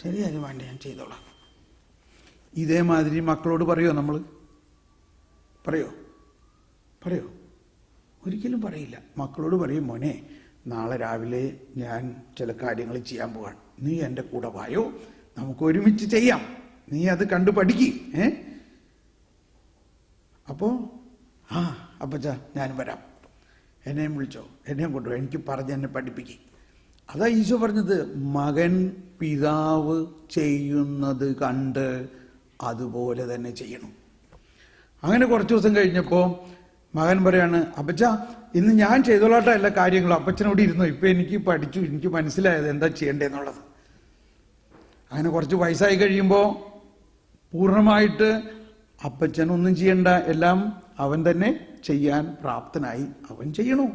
ശരി, അത് വേണ്ട, ഞാൻ ചെയ്തോളാം. ഇതേമാതിരി മക്കളോട് പറയുമോ? നമ്മൾ പറയോ? ഒരിക്കലും പറയില്ല. മക്കളോട് പറയും, മോനെ, നാളെ രാവിലെ ഞാൻ ചില കാര്യങ്ങൾ ചെയ്യാൻ പോവാണ്, നീ എൻ്റെ കൂടെ വായോ, നമുക്ക് ഒരുമിച്ച് ചെയ്യാം, നീ അത് കണ്ടു പഠിക്ക്. അപ്പോൾ ആ അപ്പച്ചാ ഞാൻ വരാം, എന്നെയും വിളിച്ചോ, എന്നെയും കൊണ്ടുപോയി, എനിക്ക് പറഞ്ഞ് എന്നെ പഠിപ്പിക്കും. അതാ ഈശോ പറഞ്ഞത്, മകൻ പിതാവ് ചെയ്യുന്നത് കണ്ട് അതുപോലെ തന്നെ ചെയ്യണം. അങ്ങനെ കുറച്ച് ദിവസം കഴിഞ്ഞപ്പോൾ മകൻ പറയാണ്, അപ്പച്ച ഇന്ന് ഞാൻ ചെയ്തോളാട്ടെ എല്ലാ കാര്യങ്ങളും, അപ്പച്ചനോട് ഇരുന്നു, ഇപ്പം എനിക്ക് പഠിച്ചു, എനിക്ക് മനസ്സിലായത് എന്താ ചെയ്യേണ്ടതെന്നുള്ളത്. അങ്ങനെ കുറച്ച് വയസ്സായി കഴിയുമ്പോൾ പൂർണ്ണമായിട്ട് അപ്പച്ചനൊന്നും ചെയ്യണ്ട, എല്ലാം അവൻ തന്നെ ചെയ്യാൻ പ്രാപ്തനായി. അവൻ ചെയ്യണു.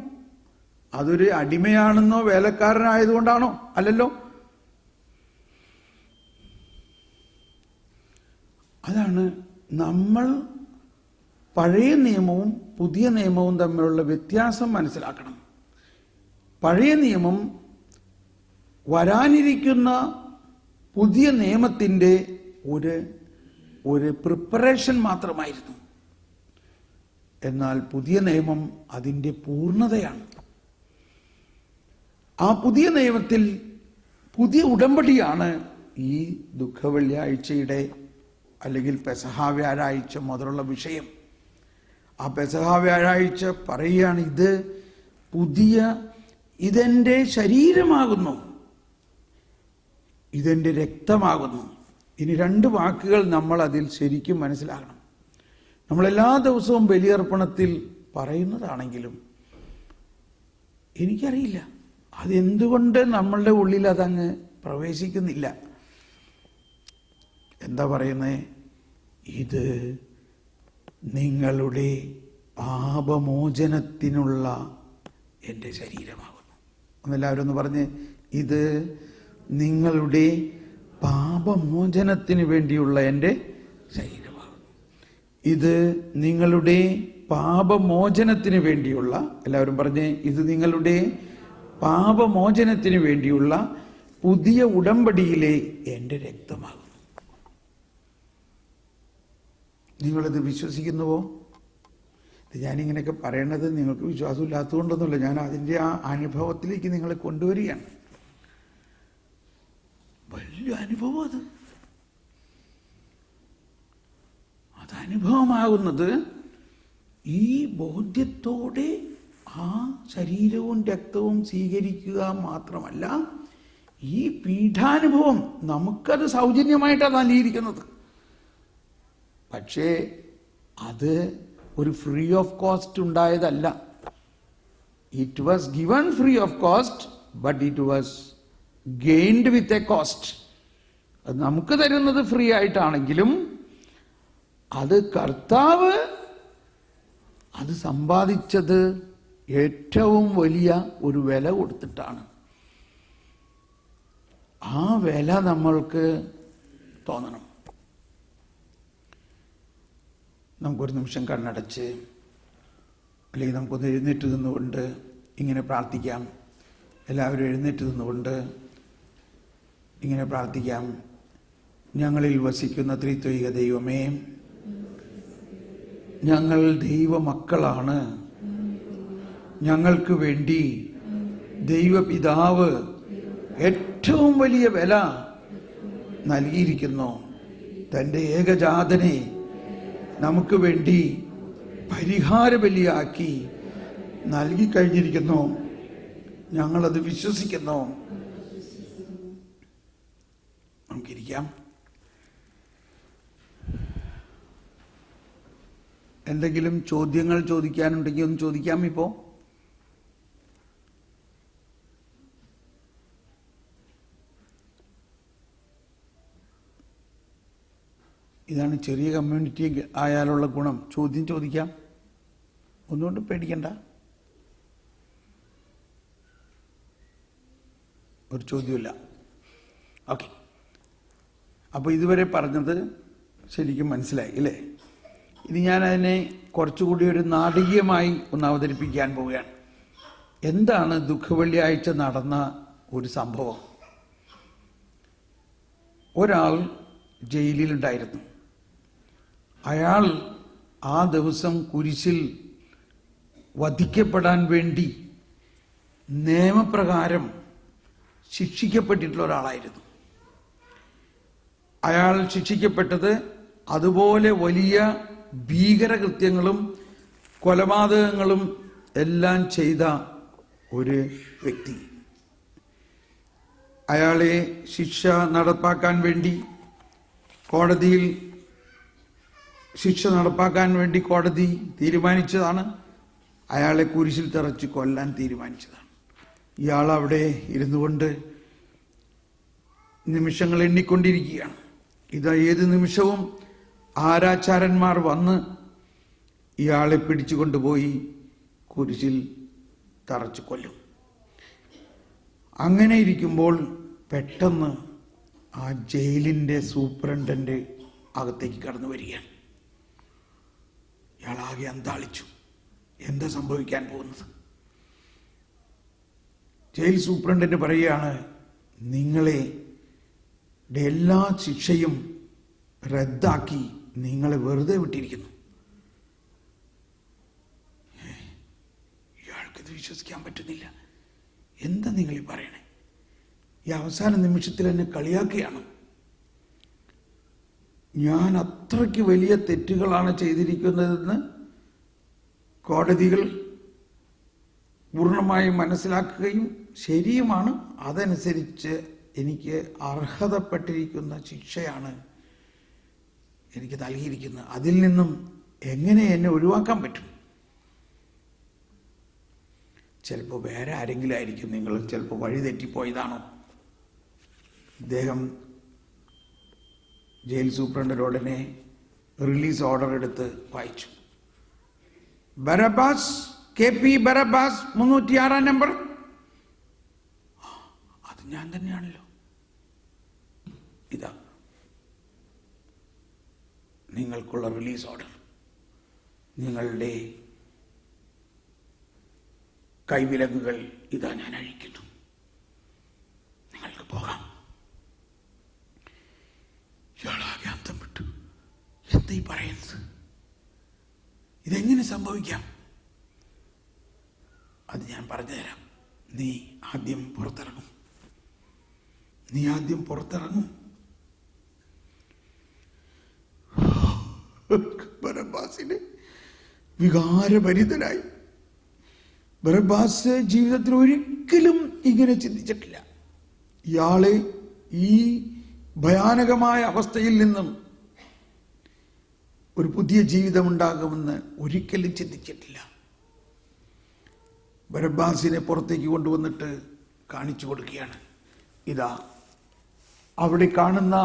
അതൊരു അടിമയാണെന്നോ വേലക്കാരനായതുകൊണ്ടാണോ? അല്ലല്ലോ. അതാണ് നമ്മൾ പഴയ നിയമവും പുതിയ നിയമവും തമ്മിലുള്ള വ്യത്യാസം മനസ്സിലാക്കണം. പഴയ നിയമം വരാനിരിക്കുന്ന പുതിയ നിയമത്തിൻ്റെ ഒരു പ്രിപ്പറേഷൻ മാത്രമായിരുന്നു. എന്നാൽ പുതിയ നിയമം അതിൻ്റെ പൂർണ്ണതയാണ്. ആ പുതിയ നിയമത്തിൽ പുതിയ ഉടമ്പടിയാണ് ഈ ദുഃഖവെള്ളിയാഴ്ചയുടെ അല്ലെങ്കിൽ പെസഹ വ്യാഴാഴ്ച മുതലുള്ള വിഷയം. ആ പെസഹ വ്യാഴാഴ്ച പറയുകയാണ്, ഇതെൻ്റെ ശരീരമാകുന്നു, ഇതെൻ്റെ രക്തമാകുന്നു. ഇനി 2 വാക്കുകൾ നമ്മൾ അതിൽ ശരിക്കും മനസ്സിലാക്കണം. നമ്മളെല്ലാ ദിവസവും ബലിയർപ്പണത്തിൽ പറയുന്നതാണെങ്കിലും എനിക്കറിയില്ല അതെന്തുകൊണ്ട് നമ്മളുടെ ഉള്ളിൽ അതങ്ങ് പ്രവേശിക്കുന്നില്ല. എന്താ പറയുന്നത്? ഇത് നിങ്ങളുടെ പാപമോചനത്തിനുള്ള എൻ്റെ ശരീരമാകുന്നു. ഒന്നെല്ലാവരും ഒന്ന് പറഞ്ഞ്, ഇത് നിങ്ങളുടെ പാപമോചനത്തിന് വേണ്ടിയുള്ള എൻ്റെ ശരീരമാകുന്നു. ഇത് നിങ്ങളുടെ പാപമോചനത്തിന് വേണ്ടിയുള്ള, എല്ലാവരും പറഞ്ഞ്, ഇത് നിങ്ങളുടെ പാപമോചനത്തിന് വേണ്ടിയുള്ള പുതിയ ഉടമ്പടിയിലെ എൻ്റെ രക്തമാകുന്നു. നിങ്ങളിത് വിശ്വസിക്കുന്നുവോ? ഇത് ഞാനിങ്ങനെയൊക്കെ പറയണത് നിങ്ങൾക്ക് വിശ്വാസമില്ലാത്തതുകൊണ്ടൊന്നുമില്ല, ഞാൻ അതിൻ്റെ ആ അനുഭവത്തിലേക്ക് നിങ്ങളെ കൊണ്ടുവരികയാണ്. വലിയ അനുഭവം അത് അനുഭവമാകുന്നത് ഈ ബോധ്യത്തോടെ ആ ശരീരവും രക്തവും സ്വീകരിക്കുക മാത്രമല്ല, ഈ പീഠാനുഭവം നമുക്കത് സൗജന്യമായിട്ടാണ് നൽകിയിരിക്കുന്നത്. പക്ഷേ അത് ഒരു ഫ്രീ ഓഫ് കോസ്റ്റ് ഉണ്ടായതല്ല. It was given free of cost, but it was gained with a cost. അത് നമുക്ക് തരുന്നത് ഫ്രീ ആയിട്ടാണെങ്കിലും അത് കർത്താവ് അത് സമ്പാദിച്ചത് ഏറ്റവും വലിയ ഒരു വില കൊടുത്തിട്ടാണ്. ആ വില നമ്മൾക്ക് തോന്നണം. നമുക്കൊരു നിമിഷം കണ്ണടച്ച്, അല്ലെങ്കിൽ നമുക്കൊന്ന് എഴുന്നേറ്റ് നിന്നുകൊണ്ട് ഇങ്ങനെ പ്രാർത്ഥിക്കാം. എല്ലാവരും എഴുന്നേറ്റ് നിന്നുകൊണ്ട് ഇങ്ങനെ പ്രാർത്ഥിക്കാം. ഞങ്ങളിൽ വസിക്കുന്ന ത്രിത്വൈക ദൈവമേ, ഞങ്ങൾ ദൈവമക്കളാണ്. ഞങ്ങൾക്ക് വേണ്ടി ദൈവപിതാവ് ഏറ്റവും വലിയ വില നൽകിയിരിക്കുന്നു. തൻ്റെ ഏകജാതനെ നമുക്ക് വേണ്ടി പരിഹാര ബലിയാക്കി നൽകിക്കഴിഞ്ഞിരിക്കുന്നു. ഞങ്ങളത് വിശ്വസിക്കുന്നു. നമുക്കിരിക്കാം. എന്തെങ്കിലും ചോദ്യങ്ങൾ ചോദിക്കാനുണ്ടെങ്കിൽ ഒന്ന് ചോദിക്കാം. ഇപ്പോൾ ഇതാണ് ചെറിയ കമ്മ്യൂണിറ്റി ആയാലുള്ള ഗുണം. ചോദ്യം ചോദിക്കാം, ഒന്നുകൊണ്ടും പേടിക്കണ്ട. ഒരു ചോദ്യമില്ല. ഓക്കെ, അപ്പോൾ ഇതുവരെ പറഞ്ഞത് ശരിക്കും മനസ്സിലായി അല്ലേ? ഇനി ഞാൻ അതിനെ കുറച്ചുകൂടി ഒരു നാടകീയമായി ഒന്ന് അവതരിപ്പിക്കാൻ പോവുകയാണ്. എന്താണ് ദുഃഖവെള്ളിയാഴ്ച നടന്ന ഒരു സംഭവം? ഒരാൾ ജയിലിലുണ്ടായിരുന്നു. അയാൾ ആ ദിവസം കുരിശിൽ വധിക്കപ്പെടാൻ വേണ്ടി നിയമപ്രകാരം ശിക്ഷിക്കപ്പെട്ടിട്ടുള്ള ഒരാളായിരുന്നു. അയാൾ ശിക്ഷിക്കപ്പെട്ടത് അതുപോലെ വലിയ ഭീകരകൃത്യങ്ങളും കൊലപാതകങ്ങളും എല്ലാം ചെയ്ത ഒരു വ്യക്തി. അയാളെ ശിക്ഷ നടപ്പാക്കാൻ വേണ്ടി കോടതി തീരുമാനിച്ചതാണ്. അയാളെ കുരിശിൽ തറച്ച് കൊല്ലാൻ തീരുമാനിച്ചതാണ്. ഇയാൾ അവിടെ ഇരുന്നു കൊണ്ട് നിമിഷങ്ങൾ എണ്ണിക്കൊണ്ടിരിക്കുകയാണ്. ഇതാ ഏത് നിമിഷവും ആരാചാരന്മാർ വന്ന് ഇയാളെ പിടിച്ചു കൊണ്ടുപോയി കുരിശിൽ തറച്ചു കൊല്ലും. അങ്ങനെ ഇരിക്കുമ്പോൾ പെട്ടെന്ന് ആ ജയിലിൻ്റെ സൂപ്രണ്ടന്റ് അകത്തേക്ക് കടന്നു വരികയാണ്. ഇയാളാകെ അന്താളിച്ചു. എന്താ സംഭവിക്കാൻ പോകുന്നത്? ജയിൽ സൂപ്രണ്ടന്റ് പറയുകയാണ്, നിങ്ങളെ എല്ലാ ശിക്ഷയും റദ്ദാക്കി നിങ്ങളെ വെറുതെ വിട്ടിരിക്കുന്നു. ഇയാൾക്കിത് വിശ്വസിക്കാൻ പറ്റുന്നില്ല. എന്താ നിങ്ങൾ ഈ പറയണേ? ഈ അവസാന നിമിഷത്തിൽ എന്നെ കളിയാക്കുകയാണ്. ഞാൻ അത്രയ്ക്ക് വലിയ തെറ്റുകളാണ് ചെയ്തിരിക്കുന്നതെന്ന് കോടതികൾ പൂർണ്ണമായും മനസ്സിലാക്കുകയും ശരിയുമാണ്. അതനുസരിച്ച് എനിക്ക് അർഹതപ്പെട്ടിരിക്കുന്ന ശിക്ഷയാണ് എനിക്ക് നൽകിയിരിക്കുന്നത്. അതിൽ നിന്നും എങ്ങനെ എന്നെ ഒഴിവാക്കാൻ പറ്റും? ചിലപ്പോൾ വേറെ ആരെങ്കിലും ആയിരിക്കും. നിങ്ങൾ ചിലപ്പോൾ വഴി തെറ്റിപ്പോയതാണോ? ഇദ്ദേഹം ജയിൽ സൂപ്രണ്ടോടനെ റിലീസ് ഓർഡർ എടുത്ത് വായിച്ചു. Barabbas, KP Barabbas, 306 number. അത് ഞാൻ തന്നെയാണല്ലോ. ഇതാ നിങ്ങൾക്കുള്ള റിലീസ് ഓർഡർ. നിങ്ങളുടെ കൈവിലങ്ങുകൾ ഇതാ ഞാൻ അഴിക്കുന്നു. നിങ്ങൾക്ക് പോകാം. ഇയാളാകെ അന്തം വിട്ടു. എന്താ ഈ പറയുന്നത്? ഇതെങ്ങനെ സംഭവിക്കാം? അത് ഞാൻ പറഞ്ഞുതരാം. നീ ആദ്യം പുറത്തിറങ്ങും. ബറബ്ബാസിനെ വികാരഭരിതനായി. ബറബ്ബാസ് ജീവിതത്തിൽ ഒരിക്കലും ഇങ്ങനെ ചിന്തിച്ചിട്ടില്ല. ഇയാളെ ഈ ഭയാനകമായ അവസ്ഥയിൽ നിന്നും ഒരു പുതിയ ജീവിതമുണ്ടാകുമെന്ന് ഒരിക്കലും ചിന്തിച്ചിട്ടില്ല. ബറബ്ബാസിനെ പുറത്തേക്ക് കൊണ്ടുവന്നിട്ട് കാണിച്ചു കൊടുക്കുകയാണ്. ഇതാ അവിടെ കാണുന്ന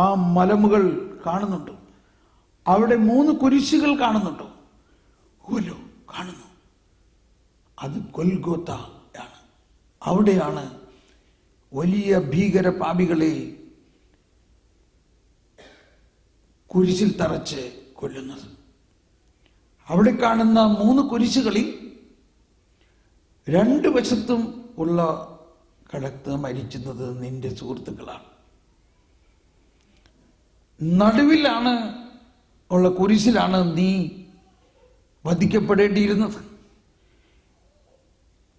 ആ മലമുകൾ കാണുന്നുണ്ടോ? അവിടെ 3 കുരിശുകൾ കാണുന്നുണ്ടോ? ഓലോ കാണുന്നു. അത് ഗൊൽഗോത്ത ആണ്. അവിടെയാണ് വലിയ ഭീകര പാപികളെ കുരിശിൽ തറച്ച് കൊല്ലുന്നത്. അവിടെ കാണുന്ന 3 കുരിശുകളിൽ 2 വശത്തും ഉള്ള കടത്ത് മരിക്കുന്നത് നിന്റെ സുഹൃത്തുക്കളാണ്. നടുവിലാണ് ഉള്ള കുരിശിലാണ് നീ വധിക്കപ്പെടേണ്ടിയിരുന്നത്.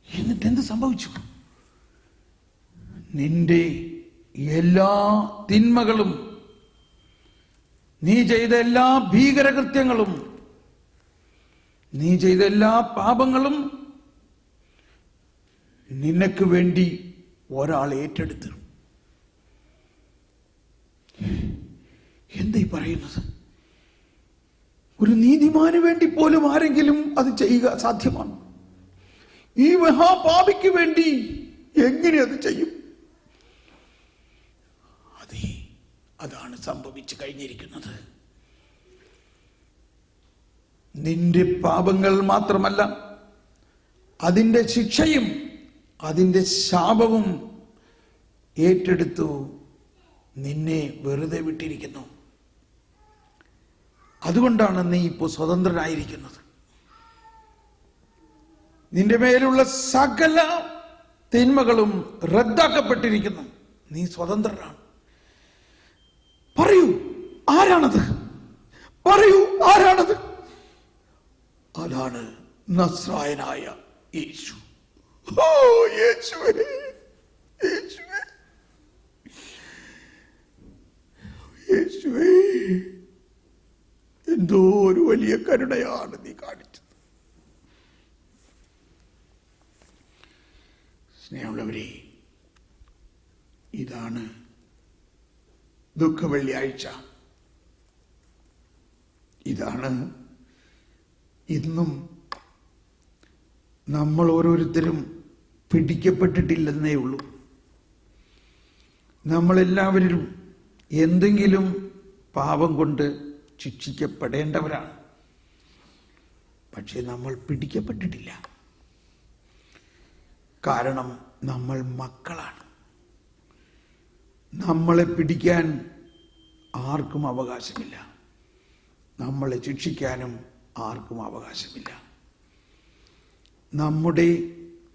എന്നിട്ട് എന്ത് സംഭവിച്ചു? നിന്റെ എല്ലാ തിന്മകളും, നീ ചെയ്ത എല്ലാ ഭീകരകൃത്യങ്ങളും, നീ ചെയ്ത എല്ലാ പാപങ്ങളും നിനക്ക് വേണ്ടി ഒരാൾ ഏറ്റെടുത്തു. എന്താ ഈ പറയുന്നത്? ഒരു നീതിമാന് വേണ്ടി പോലും ആരെങ്കിലും അത് ചെയ്യുക സാധ്യമാണ്? ഈ മഹാപാപിക്ക് വേണ്ടി എങ്ങനെ അത് ചെയ്യും? അതാണ് സംഭവിച്ചു കഴിഞ്ഞിരിക്കുന്നത്. നിന്റെ പാപങ്ങൾ മാത്രമല്ല, അതിൻ്റെ ശിക്ഷയും അതിൻ്റെ ശാപവും ഏറ്റെടുത്തു നിന്നെ വെറുതെ വിട്ടിരിക്കുന്നു. അതുകൊണ്ടാണ് നീ ഇപ്പോൾ സ്വതന്ത്രനായിരിക്കുന്നത്. നിന്റെ മേലുള്ള സകല തിന്മകളും റദ്ദാക്കപ്പെട്ടിരിക്കുന്നു. നീ സ്വതന്ത്രനാണ്. പറയൂ, ആരാണത്? പറയൂ, ആരാണത്? അതാണ് നസ്രായനായ യേശു. ഓ യേശുവേ, യേശുവേ, യേശുവേ, എന്തോ ഒരു വലിയ കരുണയാണ് നീ കാണിച്ചത്. സ്നേഹമുള്ളവരെ, ഇതാണ് ദുഃഖവെള്ളിയാഴ്ച. ഇതാണ് ഇന്നും നമ്മൾ ഓരോരുത്തരും പിടിക്കപ്പെട്ടിട്ടില്ലെന്നേ ഉള്ളൂ. നമ്മളെല്ലാവരും എന്തെങ്കിലും പാപം കൊണ്ട് ശിക്ഷിക്കപ്പെടേണ്ടവരാണ്. പക്ഷെ നമ്മൾ പിടിക്കപ്പെട്ടിട്ടില്ല. കാരണം നമ്മൾ മക്കളാണ്. നമ്മളെ പിടിക്കാൻ ആർക്കും അവകാശമില്ല. നമ്മളെ ശിക്ഷിക്കാനും ആർക്കും അവകാശമില്ല. നമ്മുടെ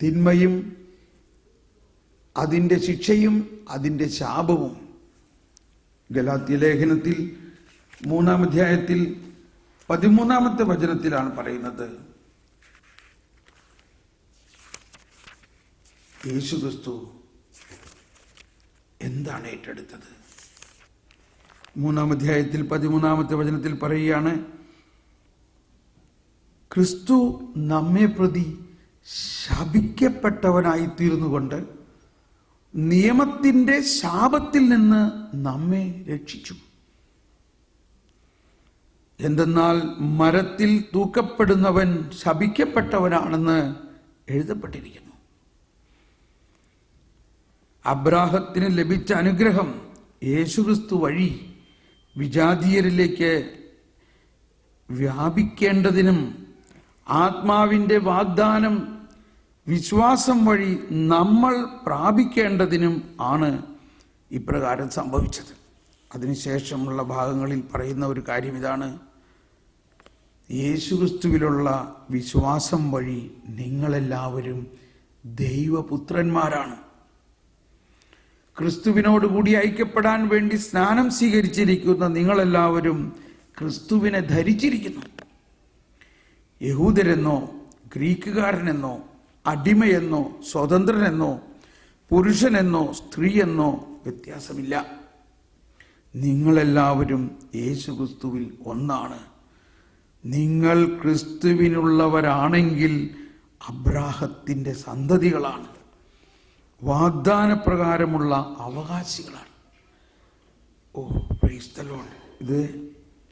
തിന്മയും അതിൻ്റെ ശിക്ഷയും അതിൻ്റെ ശാപവും ഗലാത്യ ലേഖനത്തിൽ 3-ാം അധ്യായത്തിൽ 13-ാമത്തെ വചനത്തിലാണ് പറയുന്നത്. യേശുക്രിസ്തു എന്താണ് ഏറ്റെടുത്തത്? 3-ാം അധ്യായത്തിൽ 13-ാമത്തെ വചനത്തിൽ പറയുകയാണ്, ക്രിസ്തു നമ്മെ പ്രതി ശപിക്കപ്പെട്ടവനായി തീർന്നുകൊണ്ട് നിയമത്തിൻ്റെ ശാപത്തിൽ നിന്ന് നമ്മെ രക്ഷിച്ചു. എന്തെന്നാൽ മരത്തിൽ തൂക്കപ്പെടുന്നവൻ ശപിക്കപ്പെട്ടവനാണെന്ന് എഴുതപ്പെട്ടിരിക്കുന്നു. അബ്രാഹത്തിന് ലഭിച്ച അനുഗ്രഹം യേശുക്രിസ്തു വഴി വിജാതീയരിലേക്ക് വ്യാപിക്കേണ്ടതിനും ആത്മാവിൻ്റെ വാഗ്ദാനം വിശ്വാസം വഴി നമ്മൾ പ്രാപിക്കേണ്ടതിനും ആണ് ഇപ്രകാരം സംഭവിച്ചത്. അതിനുശേഷമുള്ള ഭാഗങ്ങളിൽ പറയുന്ന ഒരു കാര്യം ഇതാണ്: യേശുക്രിസ്തുവിലുള്ള വിശ്വാസം വഴി നിങ്ങളെല്ലാവരും ദൈവപുത്രന്മാരാണ്. ക്രിസ്തുവിനോടുകൂടി ഐക്യപ്പെടാൻ വേണ്ടി സ്നാനം സ്വീകരിച്ചിരിക്കുന്ന നിങ്ങളെല്ലാവരും ക്രിസ്തുവിനെ ധരിച്ചിരിക്കുന്നു. യഹൂദരെന്നോ ഗ്രീക്കുകാരനെന്നോ അടിമയെന്നോ സ്വതന്ത്രനെന്നോ പുരുഷനെന്നോ സ്ത്രീയെന്നോ വ്യത്യാസമില്ല. നിങ്ങളെല്ലാവരും യേശുക്രിസ്തുവിൽ ഒന്നാണ്. നിങ്ങൾ ക്രിസ്തുവിനുള്ളവരാണെങ്കിൽ അബ്രാഹത്തിന്റെ സന്തതികളാണ്, വാഗ്ദാനപ്രകാരമുള്ള അവകാശികളാണ്. ഓ പ്രൈസ് ദി ലോർഡ്. ഇത്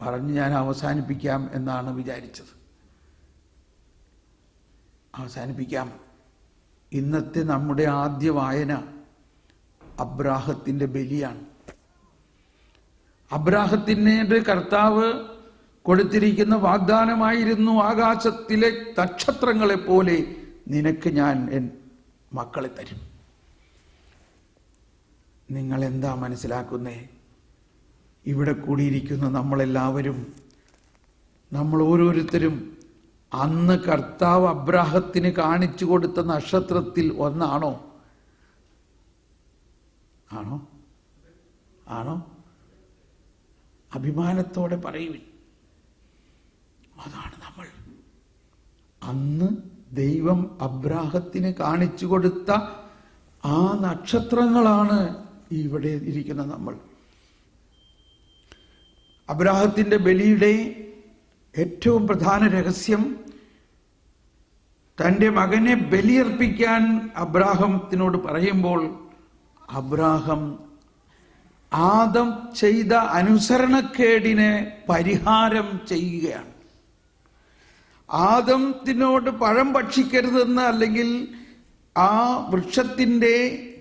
പറഞ്ഞ് ഞാൻ അവസാനിപ്പിക്കാം എന്നാണ് വിചാരിച്ചത്. അവസാനിപ്പിക്കാം. ഇന്നത്തെ നമ്മുടെ ആദ്യ വായന അബ്രാഹത്തിന്റെ ബലിയാണ്. അബ്രാഹത്തിന് കർത്താവ് കൊടുത്തിരിക്കുന്ന വാഗ്ദാനമായിരുന്നു, ആകാശത്തിലെ നക്ഷത്രങ്ങളെ പോലെ നിനക്ക് ഞാൻ എൻ മക്കളെ തരും. നിങ്ങൾ എന്താ മനസ്സിലാക്കുന്നേ? ഇവിടെ കൂടിയിരിക്കുന്ന നമ്മളെല്ലാവരും, നമ്മൾ ഓരോരുത്തരും അന്ന് കർത്താവ് അബ്രാഹത്തിന് കാണിച്ചു കൊടുത്ത നക്ഷത്രത്തിൽ ഒന്നാണോ? ആണോ? ആണോ? അഭിമാനത്തോടെ പറയുവിൻ, അതാണ് നമ്മൾ. അന്ന് ദൈവം അബ്രാഹത്തിന് കാണിച്ചു കൊടുത്ത ആ നക്ഷത്രങ്ങളാണ് ഇവിടെ ഇരിക്കുന്ന നമ്മൾ. അബ്രാഹത്തിന്റെ ബലിയുടെ ഏറ്റവും പ്രധാന രഹസ്യം, തൻ്റെ മകനെ ബലിയർപ്പിക്കാൻ അബ്രാഹത്തിനോട് പറയുമ്പോൾ അബ്രാഹം ആദം ചെയ്ത അനുസരണക്കേടിന് പരിഹാരം ചെയ്യുകയാണ്. ആദത്തിനോട് പഴം ഭക്ഷിക്കരുതെന്ന്, അല്ലെങ്കിൽ ആ വൃക്ഷത്തിൻ്റെ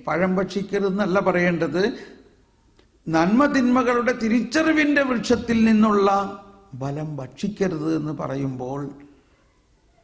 പഴം ഭക്ഷിക്കരുതെന്നല്ല പറയേണ്ടത്, നന്മതിന്മകളുടെ തിരിച്ചറിവിൻ്റെ വൃക്ഷത്തിൽ നിന്നുള്ള ഫലം ഭക്ഷിക്കരുത് എന്ന് പറയുമ്പോൾ